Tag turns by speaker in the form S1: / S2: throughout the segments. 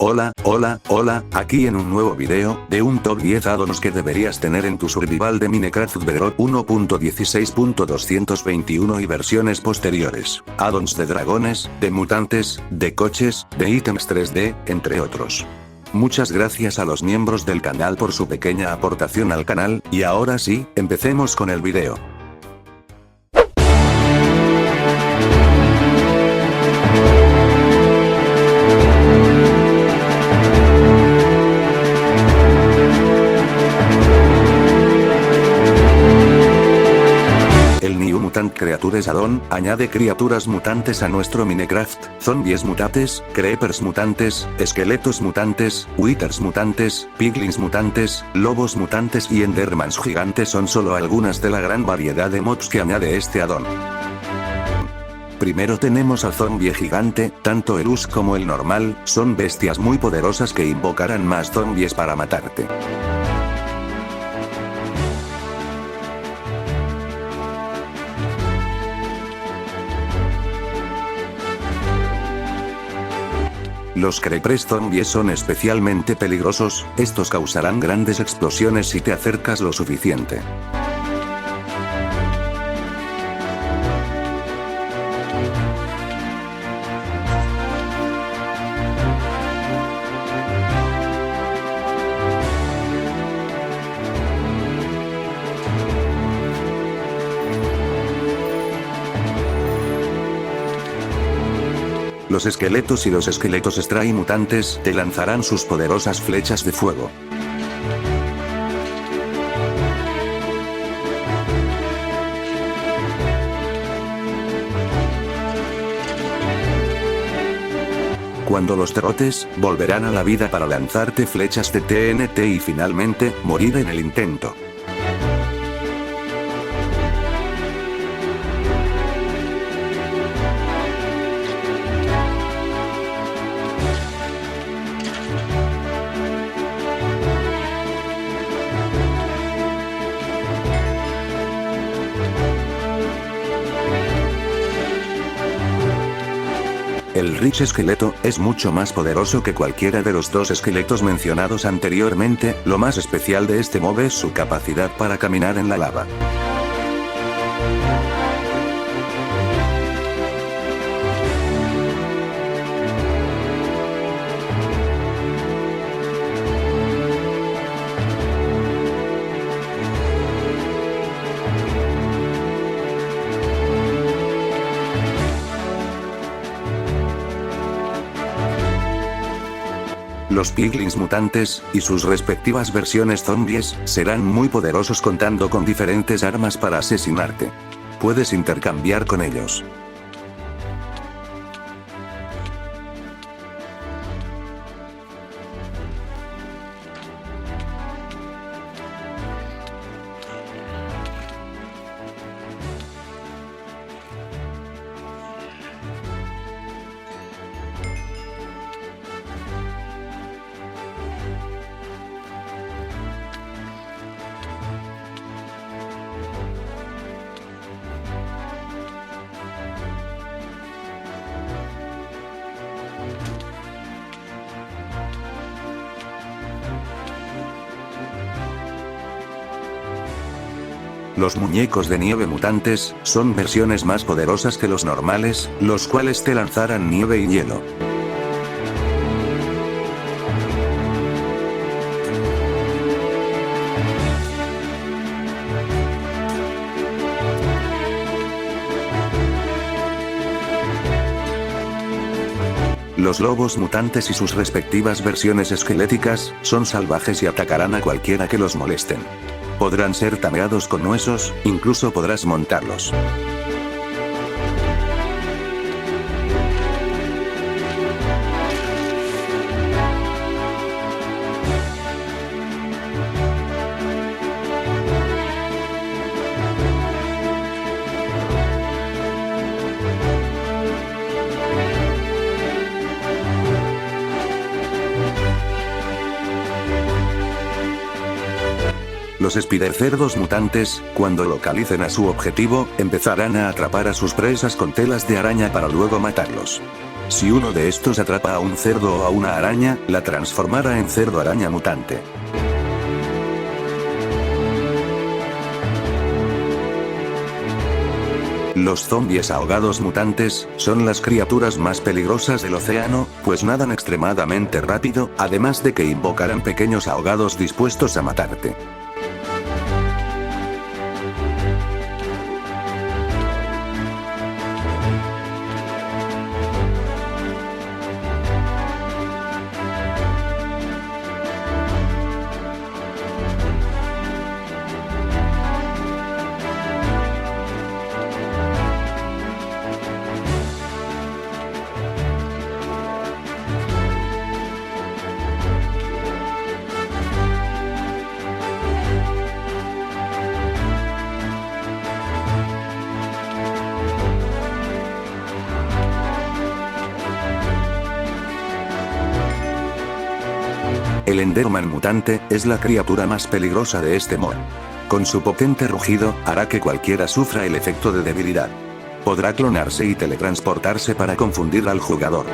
S1: Hola, aquí en un nuevo video, de un top 10 addons que deberías tener en tu survival de Minecraft Bedrock 1.16.221 y versiones posteriores. Addons de dragones, de mutantes, de coches, de ítems 3D, entre otros. Muchas gracias a los miembros del canal por su pequeña aportación al canal, y ahora sí, empecemos con el video. El New Mutant Creatures Addon añade criaturas mutantes a nuestro Minecraft, zombies mutantes, creepers mutantes, esqueletos mutantes, withers mutantes, piglins mutantes, lobos mutantes y endermans gigantes son solo algunas de la gran variedad de mobs que añade este addon. Primero tenemos al zombie gigante, tanto el us como el normal, son bestias muy poderosas que invocarán más zombies para matarte. Los creepers zombies son especialmente peligrosos, estos causarán grandes explosiones si te acercas lo suficiente. Los esqueletos y los esqueletos stray mutantes te lanzarán sus poderosas flechas de fuego. Cuando los derrotes, volverán a la vida para lanzarte flechas de TNT y finalmente, morir en el intento. El Rich Esqueleto es mucho más poderoso que cualquiera de los dos esqueletos mencionados anteriormente, lo más especial de este mob es su capacidad para caminar en la lava. Los piglins mutantes, y sus respectivas versiones zombies, serán muy poderosos contando con diferentes armas para asesinarte. Puedes intercambiar con ellos. Los muñecos de nieve mutantes, son versiones más poderosas que los normales, los cuales te lanzarán nieve y hielo. Los lobos mutantes y sus respectivas versiones esqueléticas, son salvajes y atacarán a cualquiera que los molesten. Podrán ser tameados con huesos, incluso podrás montarlos. Los spider-cerdos mutantes, cuando localicen a su objetivo, empezarán a atrapar a sus presas con telas de araña para luego matarlos. Si uno de estos atrapa a un cerdo o a una araña, la transformará en cerdo araña mutante. Los zombies ahogados mutantes son las criaturas más peligrosas del océano, pues nadan extremadamente rápido, además de que invocarán pequeños ahogados dispuestos a matarte. El Enderman mutante es la criatura más peligrosa de este mod. Con su potente rugido, hará que cualquiera sufra el efecto de debilidad. Podrá clonarse y teletransportarse para confundir al jugador.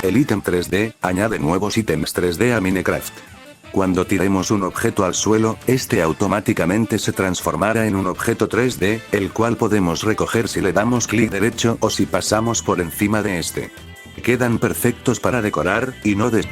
S1: El ítem 3D añade nuevos ítems 3D a Minecraft. Cuando tiremos un objeto al suelo, este automáticamente se transformará en un objeto 3D, el cual podemos recoger si le damos clic derecho o si pasamos por encima de este. Quedan perfectos para decorar, y no de...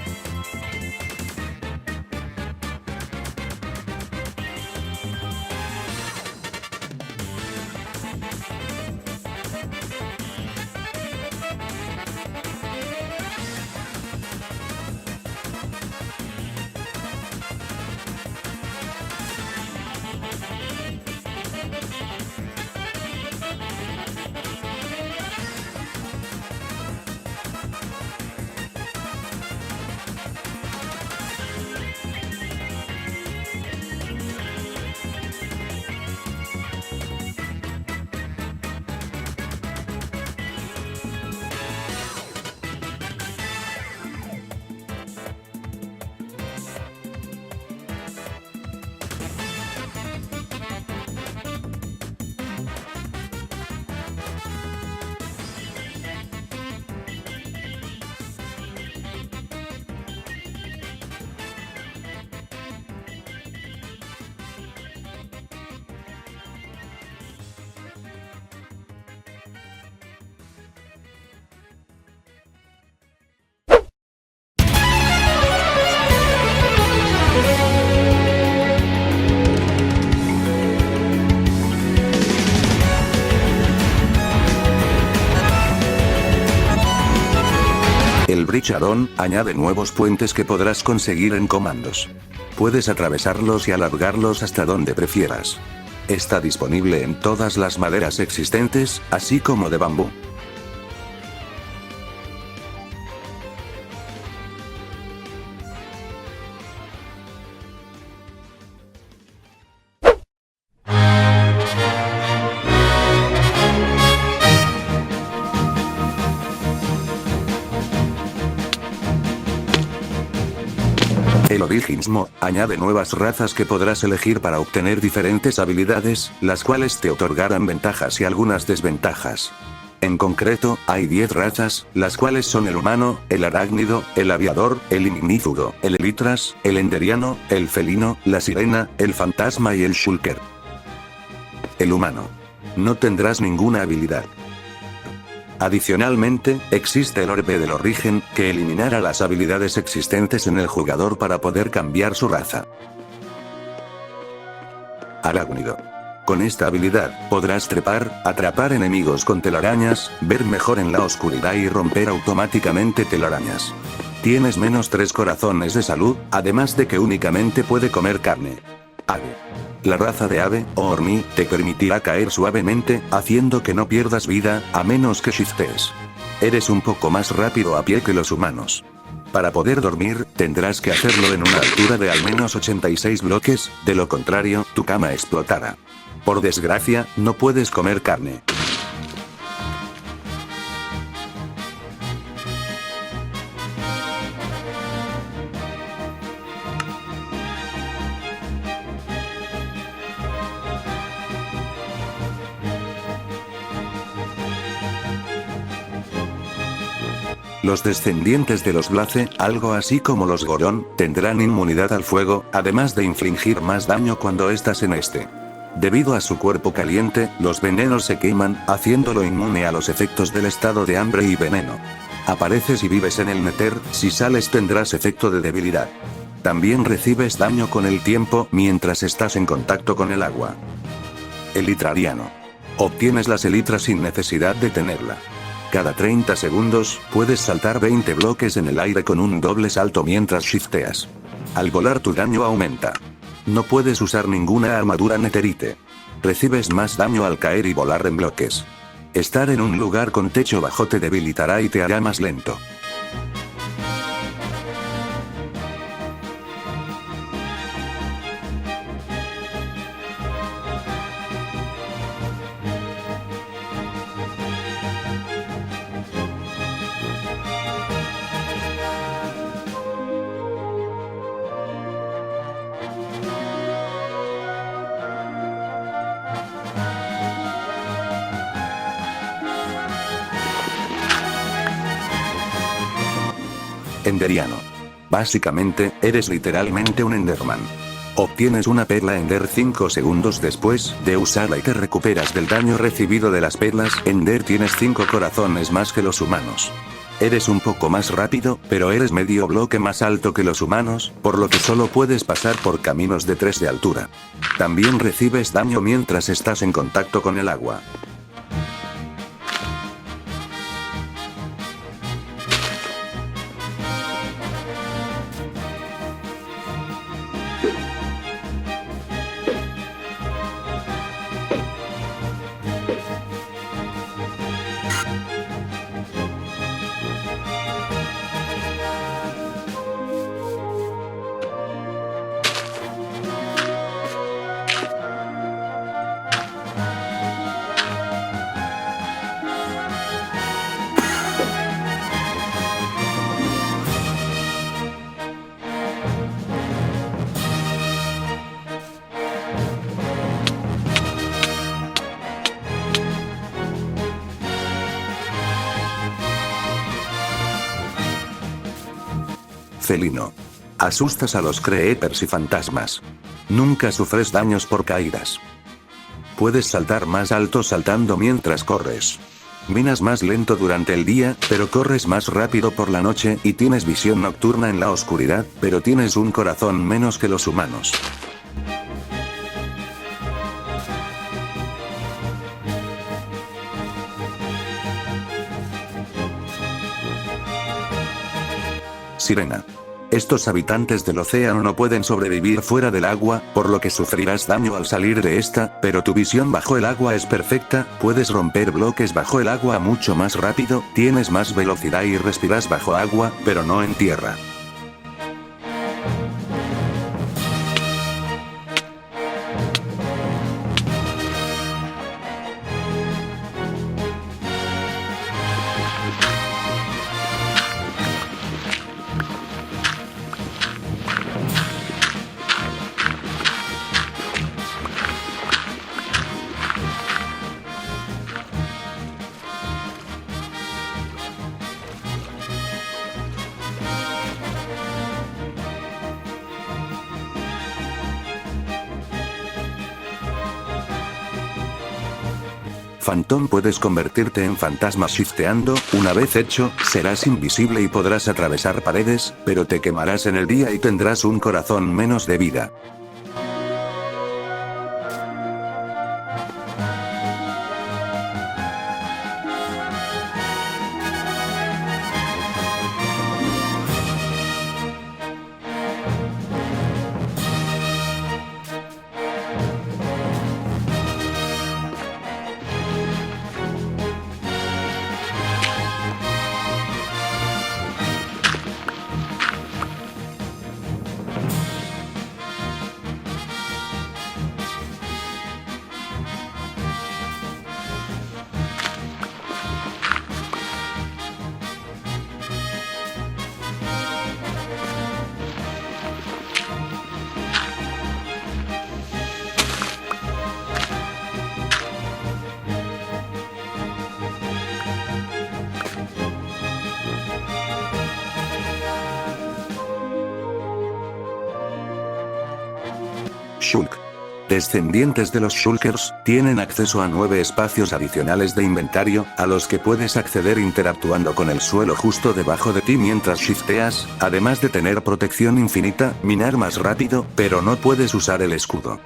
S1: El Bridge Add-on añade nuevos puentes que podrás conseguir en comandos. Puedes atravesarlos y alargarlos hasta donde prefieras. Está disponible en todas las maderas existentes, así como de bambú. El Origins Mod añade nuevas razas que podrás elegir para obtener diferentes habilidades, las cuales te otorgarán ventajas y algunas desventajas. En concreto, hay 10 razas, las cuales son el humano, el arácnido, el aviador, el ignífugo, el elitras, el enderiano, el felino, la sirena, el fantasma y el shulker. El humano. No tendrás ninguna habilidad. Adicionalmente, existe el orbe del origen, que eliminará las habilidades existentes en el jugador para poder cambiar su raza. Arácnido. Con esta habilidad, podrás trepar, atrapar enemigos con telarañas, ver mejor en la oscuridad y romper automáticamente telarañas. Tienes menos 3 corazones de salud, además de que únicamente puede comer carne. Ave. La raza de ave, o orni, te permitirá caer suavemente, haciendo que no pierdas vida, a menos que shiftes. Eres un poco más rápido a pie que los humanos. Para poder dormir, tendrás que hacerlo en una altura de al menos 86 bloques, de lo contrario, tu cama explotará. Por desgracia, no puedes comer carne. Los descendientes de los Blaze, algo así como los Gorón, tendrán inmunidad al fuego, además de infligir más daño cuando estás en este. Debido a su cuerpo caliente, los venenos se queman, haciéndolo inmune a los efectos del estado de hambre y veneno. Apareces y vives en el Nether, si sales tendrás efecto de debilidad. También recibes daño con el tiempo mientras estás en contacto con el agua. Elitrariano. Obtienes las elitras sin necesidad de tenerla. Cada 30 segundos, puedes saltar 20 bloques en el aire con un doble salto mientras shifteas. Al volar tu daño aumenta. No puedes usar ninguna armadura netherite. Recibes más daño al caer y volar en bloques. Estar en un lugar con techo bajo te debilitará y te hará más lento. Enderiano. Básicamente, eres literalmente un Enderman. Obtienes una perla Ender 5 segundos después de usarla y te recuperas del daño recibido de las perlas. Ender tienes 5 corazones más que los humanos. Eres un poco más rápido, pero eres medio bloque más alto que los humanos, por lo que solo puedes pasar por caminos de 3 de altura. También recibes daño mientras estás en contacto con el agua. Felino. Asustas a los creepers y fantasmas. Nunca sufres daños por caídas. Puedes saltar más alto saltando mientras corres. Minas más lento durante el día, pero corres más rápido por la noche y tienes visión nocturna en la oscuridad, pero tienes un corazón menos que los humanos. Sirena. Estos habitantes del océano no pueden sobrevivir fuera del agua, por lo que sufrirás daño al salir de esta, pero tu visión bajo el agua es perfecta, puedes romper bloques bajo el agua mucho más rápido, tienes más velocidad y respiras bajo agua, pero no en tierra. Phantom, puedes convertirte en fantasma shifteando. Una vez hecho, serás invisible y podrás atravesar paredes, pero te quemarás en el día y tendrás un corazón menos de vida. Shulk. Descendientes de los Shulkers, tienen acceso a 9 espacios adicionales de inventario, a los que puedes acceder interactuando con el suelo justo debajo de ti mientras shifteas, además de tener protección infinita, minar más rápido, pero no puedes usar el escudo.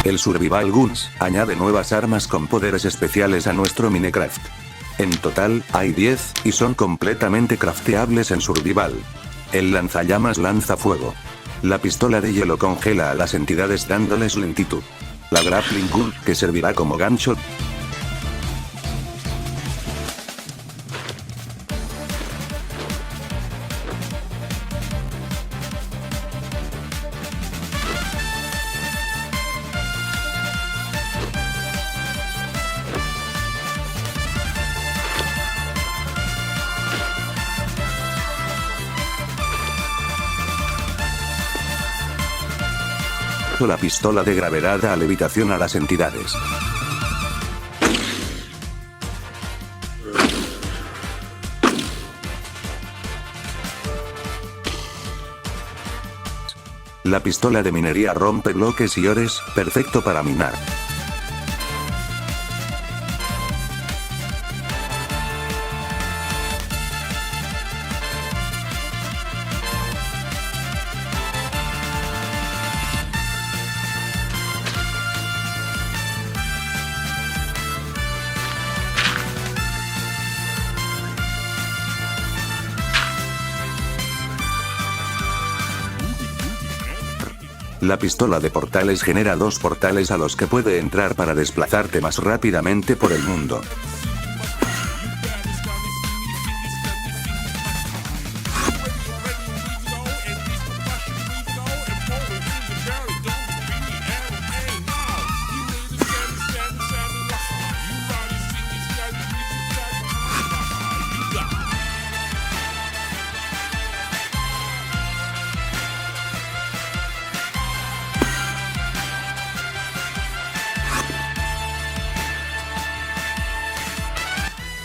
S1: El Survival Guns añade nuevas armas con poderes especiales a nuestro Minecraft. En total, hay 10, y son completamente crafteables en Survival. El lanzallamas lanza fuego. La pistola de hielo congela a las entidades dándoles lentitud. La Grappling Gun, que servirá como gancho. La pistola de gravedad da levitación a las entidades. La pistola de minería rompe bloques y ores, perfecto para minar. La pistola de portales genera 2 portales a los que puede entrar para desplazarte más rápidamente por el mundo.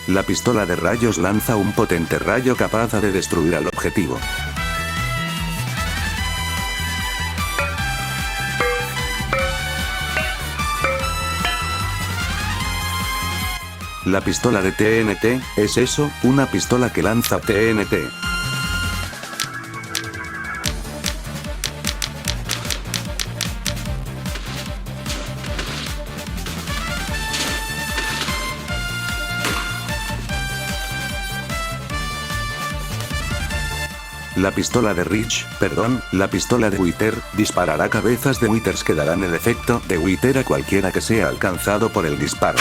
S1: La pistola de rayos lanza un potente rayo capaz de destruir al objetivo. La pistola de TNT, ¿es eso? Una pistola que lanza TNT. La pistola de la pistola de Wither, disparará cabezas de Withers que darán el efecto de Wither a cualquiera que sea alcanzado por el disparo.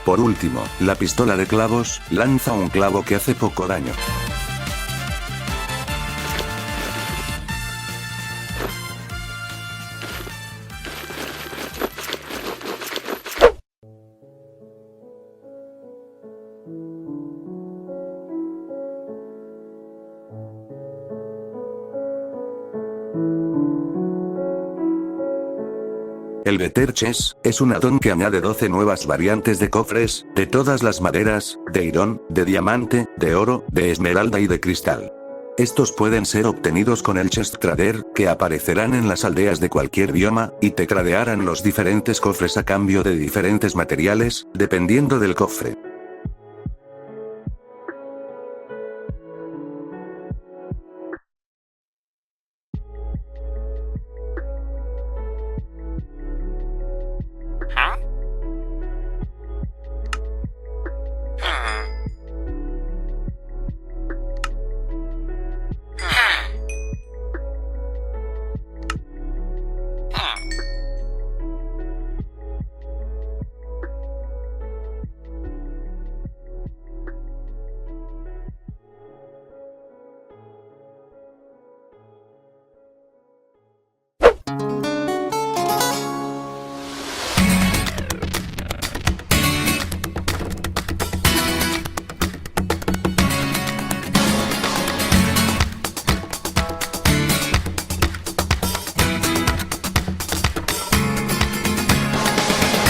S1: Por último, la pistola de clavos, lanza un clavo que hace poco daño. El Better Chest es un addon que añade 12 nuevas variantes de cofres, de todas las maderas, de iron, de diamante, de oro, de esmeralda y de cristal. Estos pueden ser obtenidos con el Chest Trader, que aparecerán en las aldeas de cualquier bioma, y te tradearán los diferentes cofres a cambio de diferentes materiales, dependiendo del cofre.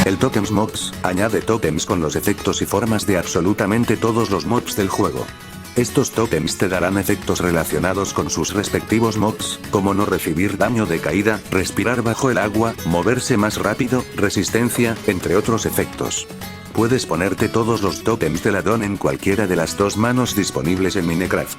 S1: El Totems Mobs, añade tótems con los efectos y formas de absolutamente todos los mobs del juego. Estos tótems te darán efectos relacionados con sus respectivos mobs, como no recibir daño de caída, respirar bajo el agua, moverse más rápido, resistencia, entre otros efectos. Puedes ponerte todos los tótems del addon en cualquiera de las dos manos disponibles en Minecraft.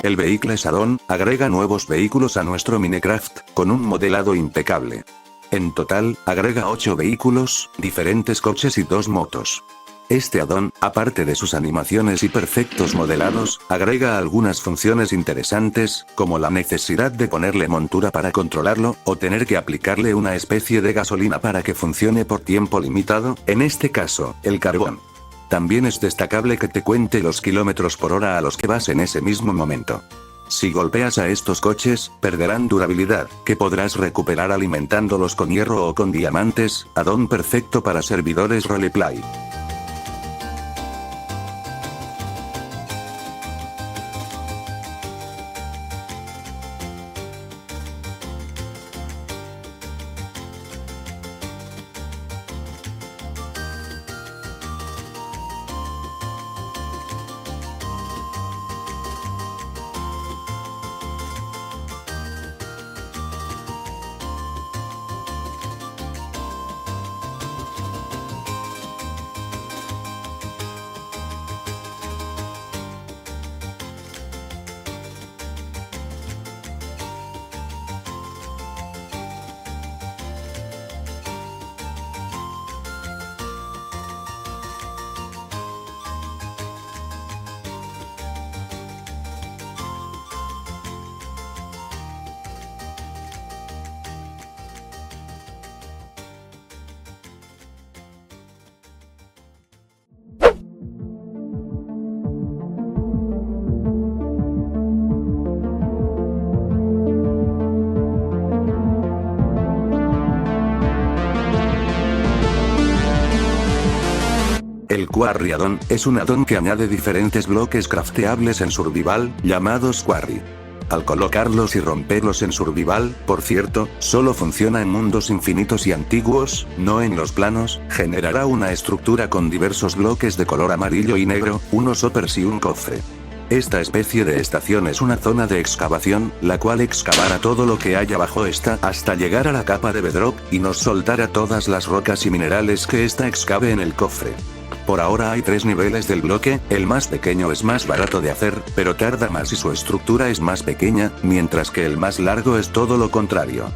S1: El Vehicles Add-on agrega nuevos vehículos a nuestro Minecraft, con un modelado impecable. En total, agrega 8 vehículos, diferentes coches y 2 motos. Este add-on, aparte de sus animaciones y perfectos modelados, agrega algunas funciones interesantes, como la necesidad de ponerle montura para controlarlo, o tener que aplicarle una especie de gasolina para que funcione por tiempo limitado, en este caso, el carbón. También es destacable que te cuente los kilómetros por hora a los que vas en ese mismo momento. Si golpeas a estos coches, perderán durabilidad, que podrás recuperar alimentándolos con hierro o con diamantes, add-on perfecto para servidores roleplay. Quarry Addon es un addon que añade diferentes bloques crafteables en Survival, llamados Quarry. Al colocarlos y romperlos en Survival, por cierto, solo funciona en mundos infinitos y antiguos, no en los planos, generará una estructura con diversos bloques de color amarillo y negro, unos hoppers y un cofre. Esta especie de estación es una zona de excavación, la cual excavará todo lo que haya bajo esta hasta llegar a la capa de bedrock, y nos soltará todas las rocas y minerales que esta excave en el cofre. Por ahora hay 3 niveles del bloque, el más pequeño es más barato de hacer, pero tarda más y su estructura es más pequeña, mientras que el más largo es todo lo contrario.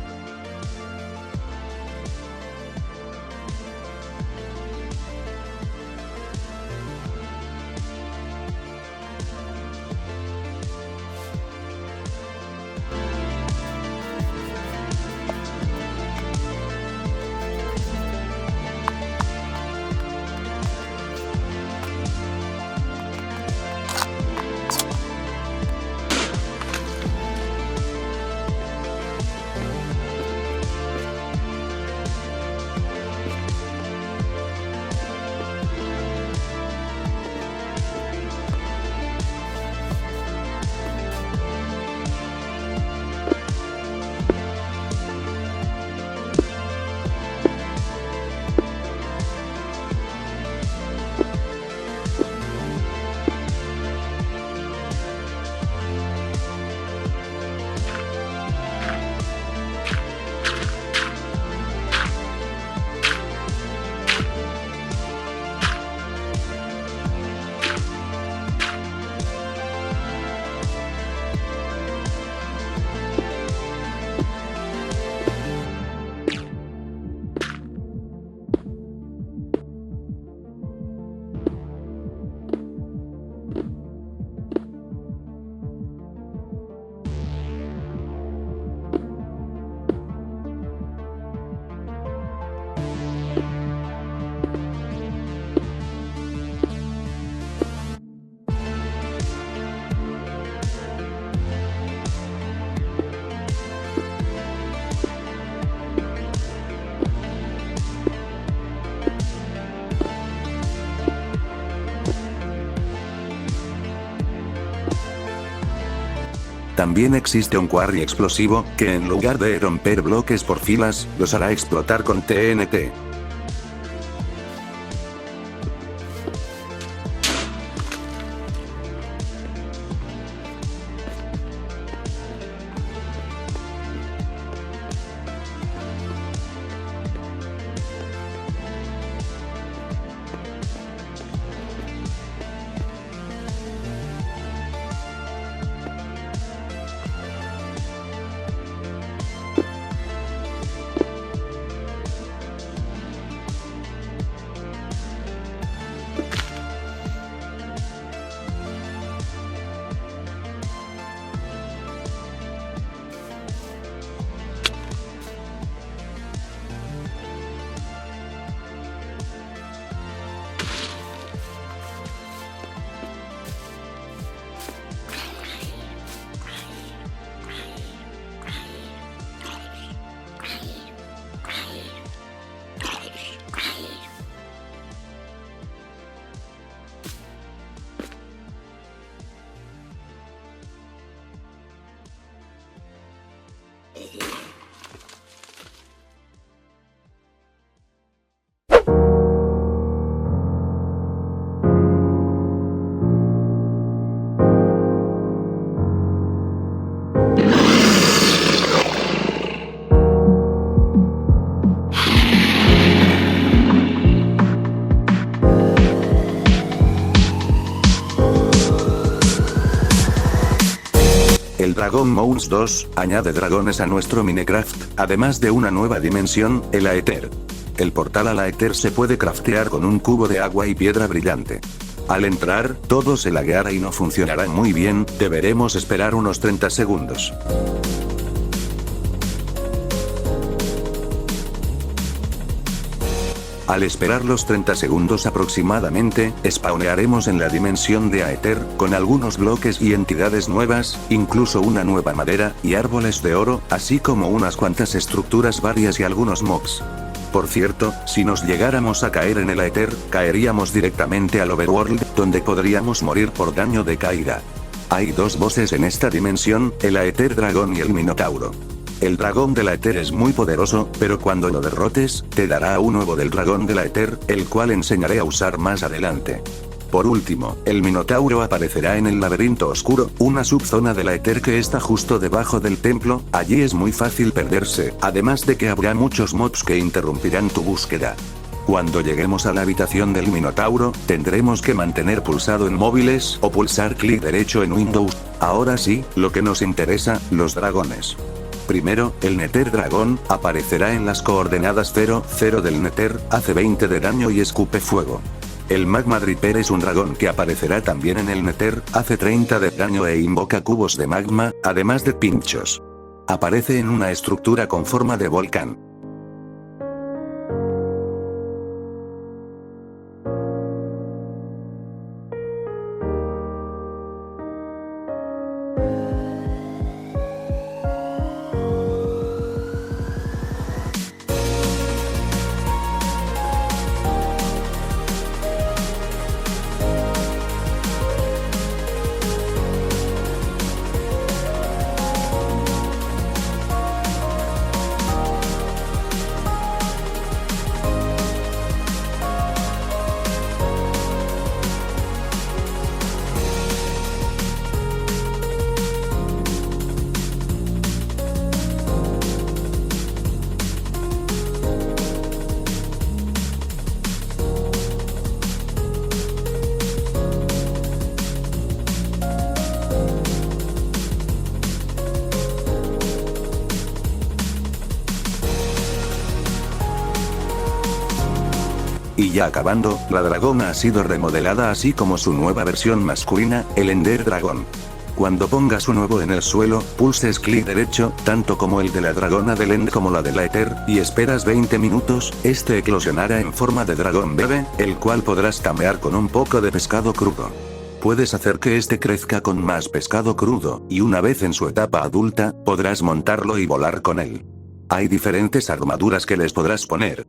S1: También existe un quarry explosivo, que en lugar de romper bloques por filas, los hará explotar con TNT. El Dragon Mounts 2 añade dragones a nuestro Minecraft, además de una nueva dimensión, el Aether. El portal al Aether se puede craftear con un cubo de agua y piedra brillante. Al entrar, todo se lagueará y no funcionará muy bien, deberemos esperar unos 30 segundos. Al esperar los 30 segundos aproximadamente, spawnearemos en la dimensión de Aether, con algunos bloques y entidades nuevas, incluso una nueva madera, y árboles de oro, así como unas cuantas estructuras varias y algunos mobs. Por cierto, si nos llegáramos a caer en el Aether, caeríamos directamente al Overworld, donde podríamos morir por daño de caída. Hay dos bosses en esta dimensión, el Aether Dragón y el Minotauro. El dragón del Aether es muy poderoso, pero cuando lo derrotes, te dará un huevo del dragón del Aether, el cual enseñaré a usar más adelante. Por último, el Minotauro aparecerá en el laberinto oscuro, una subzona del Aether que está justo debajo del templo. Allí es muy fácil perderse, además de que habrá muchos mobs que interrumpirán tu búsqueda. Cuando lleguemos a la habitación del Minotauro, tendremos que mantener pulsado en móviles o pulsar clic derecho en Windows. Ahora sí, lo que nos interesa, los dragones. Primero, el Nether Dragón aparecerá en las coordenadas 0, 0 del Nether, hace 20 de daño y escupe fuego. El Magma Dripper es un dragón que aparecerá también en el Nether, hace 30 de daño e invoca cubos de magma, además de pinchos. Aparece en una estructura con forma de volcán. Y ya acabando, la dragona ha sido remodelada así como su nueva versión masculina, el Ender Dragón. Cuando pongas un huevo en el suelo, pulses clic derecho, tanto como el de la dragona del End como la de la Aether, y esperas 20 minutos, este eclosionará en forma de dragón bebé, el cual podrás tamear con un poco de pescado crudo. Puedes hacer que este crezca con más pescado crudo, y una vez en su etapa adulta, podrás montarlo y volar con él. Hay diferentes armaduras que les podrás poner.